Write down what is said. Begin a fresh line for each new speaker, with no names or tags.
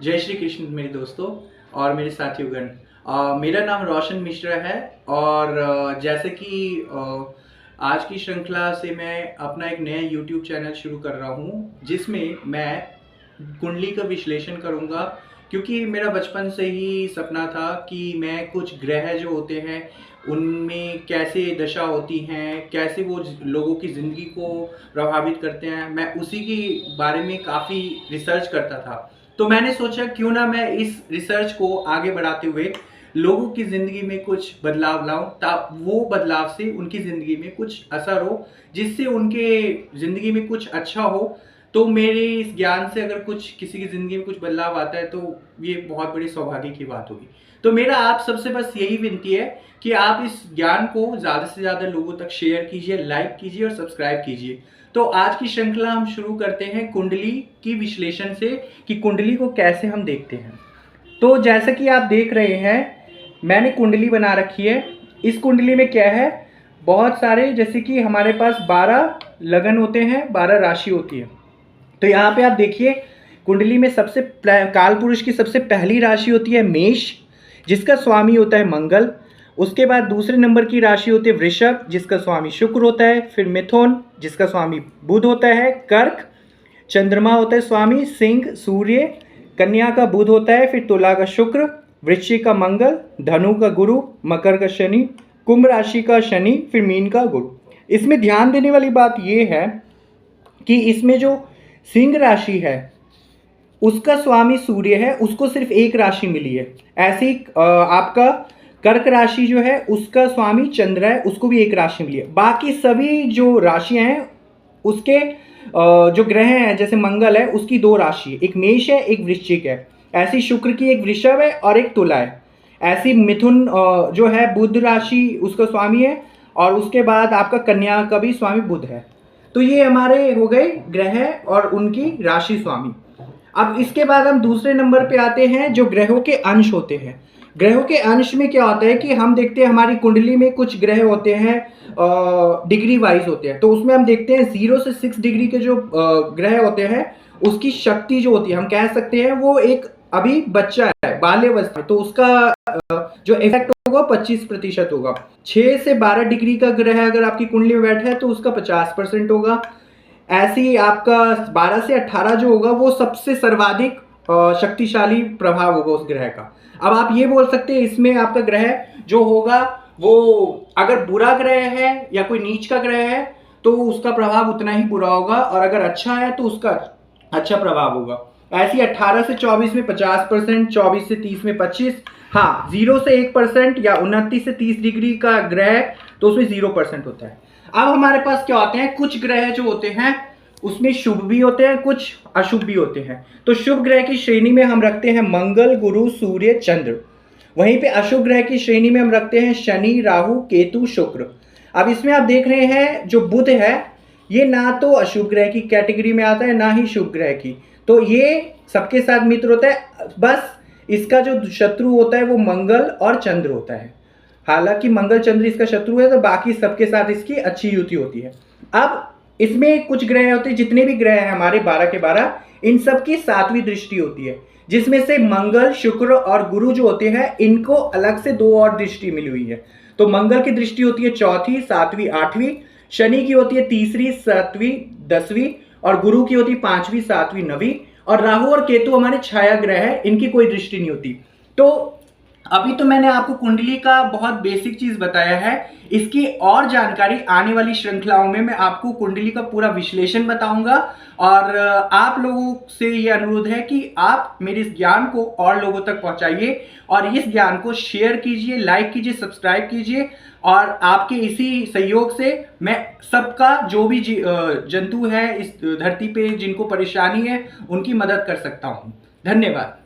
जय श्री कृष्ण मेरे दोस्तों और मेरे साथियोगण। मेरा नाम रोशन मिश्रा है और जैसे कि आज की श्रृंखला से मैं अपना एक नया YouTube चैनल शुरू कर रहा हूँ जिसमें मैं कुंडली का विश्लेषण करूँगा, क्योंकि मेरा बचपन से ही सपना था कि मैं कुछ ग्रह जो होते हैं उनमें कैसे दशा होती हैं, कैसे वो लोगों की ज़िंदगी को प्रभावित करते हैं, मैं उसी के बारे में काफ़ी रिसर्च करता था। तो मैंने सोचा क्यों ना मैं इस रिसर्च को आगे बढ़ाते हुए लोगों की ज़िंदगी में कुछ बदलाव लाऊं, वो बदलाव से उनकी ज़िंदगी में कुछ असर हो, जिससे उनके ज़िंदगी में कुछ अच्छा हो। तो मेरे इस ज्ञान से अगर कुछ किसी की ज़िंदगी में कुछ बदलाव आता है तो ये बहुत बड़ी सौभाग्य की बात होगी। तो मेरा आप सबसे बस यही विनती है कि आप इस ज्ञान को ज़्यादा से ज़्यादा लोगों तक शेयर कीजिए, लाइक कीजिए और सब्सक्राइब कीजिए। तो आज की श्रृंखला हम शुरू करते हैं कुंडली की विश्लेषण से कि कुंडली को कैसे हम देखते हैं। तो जैसा कि आप देख रहे हैं, मैंने कुंडली बना रखी है। इस कुंडली में क्या है, बहुत सारे, जैसे कि हमारे पास 12 लगन होते हैं, 12 राशि होती है। तो यहाँ पे आप देखिए, कुंडली में सबसे काल पुरुष की सबसे पहली राशि होती है मेष, जिसका स्वामी होता है मंगल। उसके बाद दूसरे नंबर की राशि होती है वृषभ, जिसका स्वामी शुक्र होता है। फिर मिथुन, जिसका स्वामी बुध होता है। कर्क, चंद्रमा होता है स्वामी, सिंह सूर्य। कन्या का बुध होता है। फिर तुला का शुक्र, वृश्चिक का मंगल, धनु का गुरु, मकर का शनि, कुंभ राशि का शनि, फिर मीन का गुरु। इसमें ध्यान देने वाली बात यह है कि इसमें जो सिंह राशि है उसका स्वामी सूर्य है, उसको सिर्फ एक राशि मिली है। ऐसे ही आपका कर्क राशि जो है उसका स्वामी चंद्र है, उसको भी एक राशि मिली है। बाकी सभी जो राशियां हैं उसके जो ग्रह हैं, जैसे मंगल है उसकी 2 राशि है, एक मेष है एक वृश्चिक है। ऐसी शुक्र की एक वृषभ है और एक तुला है। ऐसी मिथुन जो है बुध राशि उसका स्वामी है, और उसके बाद आपका कन्या का भी स्वामी बुध है। तो ये हमारे हो गए ग्रह और उनकी राशि स्वामी। अब इसके बाद हम दूसरे नंबर पे आते हैं, जो ग्रहों के अंश होते हैं। ग्रहों के अंश में क्या होता है कि हम देखते हैं हमारी कुंडली में कुछ ग्रह होते हैं डिग्री वाइज होते हैं। तो उसमें हम देखते हैं 0 से 6 डिग्री के जो ग्रह होते हैं उसकी शक्ति जो होती है, हम कह सकते हैं वो एक अभी बच्चा है, बाल्यावस्था, तो उसका जो इफेक्ट होगा 25% होगा। 6 से 12 डिग्री का ग्रह अगर आपकी कुंडली में बैठा है तो उसका 50% होगा। ऐसे ही आपका 12 से 18 जो होगा वो सबसे सर्वाधिक शक्तिशाली प्रभाव होगा उस ग्रह का। अब आप ये बोल सकते हैं इसमें आपका ग्रह जो होगा वो अगर बुरा ग्रह है या कोई नीच का ग्रह है तो उसका प्रभाव उतना ही बुरा होगा, और अगर अच्छा है तो उसका अच्छा प्रभाव होगा। ऐसे ही 18 से 24 में 50%, 24 से 30 में 25, हाँ 0 से 1% या 29 से 30 डिग्री का ग्रह तो उसमें 0% होता है। अब हमारे पास क्या होते हैं, कुछ ग्रह जो होते हैं उसमें शुभ भी होते हैं, कुछ अशुभ भी होते हैं। तो शुभ ग्रह की श्रेणी में हम रखते हैं मंगल, गुरु, सूर्य, चंद्र। वहीं पे अशुभ ग्रह की श्रेणी में हम रखते हैं शनि, राहु, केतु, शुक्र। अब इसमें आप देख रहे हैं जो बुध है ये ना तो अशुभ ग्रह की कैटेगरी में आता है ना ही शुभ ग्रह की। तो ये सबके साथ मित्र होता है, बस इसका जो शत्रु होता है वो मंगल और चंद्र होता है। हालांकि मंगल चंद्र इसका शत्रु है तो बाकी सबके साथ इसकी अच्छी युति होती है। अब इसमें कुछ ग्रह होते हैं, जितने भी ग्रह हैं हमारे 12 के 12, इन सब की 7वीं दृष्टि होती है, जिसमें से मंगल, शुक्र और गुरु जो होते हैं इनको अलग से 2 और दृष्टि मिली हुई है। तो मंगल की दृष्टि होती है 4वीं, 7वीं, 8वीं। शनि की होती है 3री, 7वीं, 10वीं। और गुरु की होती है 5वीं, 7वीं, 9वीं। और राहु और केतु हमारे छाया ग्रह है, इनकी कोई दृष्टि नहीं होती। तो अभी तो मैंने आपको कुंडली का बहुत बेसिक चीज बताया है। इसकी और जानकारी आने वाली श्रृंखलाओं में मैं आपको कुंडली का पूरा विश्लेषण बताऊंगा, और आप लोगों से ये अनुरोध है कि आप मेरे इस ज्ञान को और लोगों तक पहुंचाइए और इस ज्ञान को शेयर कीजिए, लाइक कीजिए, सब्सक्राइब कीजिए। और आपके इसी सहयोग से मैं सबका जो भी जंतु है इस धरती पे जिनको परेशानी है उनकी मदद कर सकता हूं। धन्यवाद।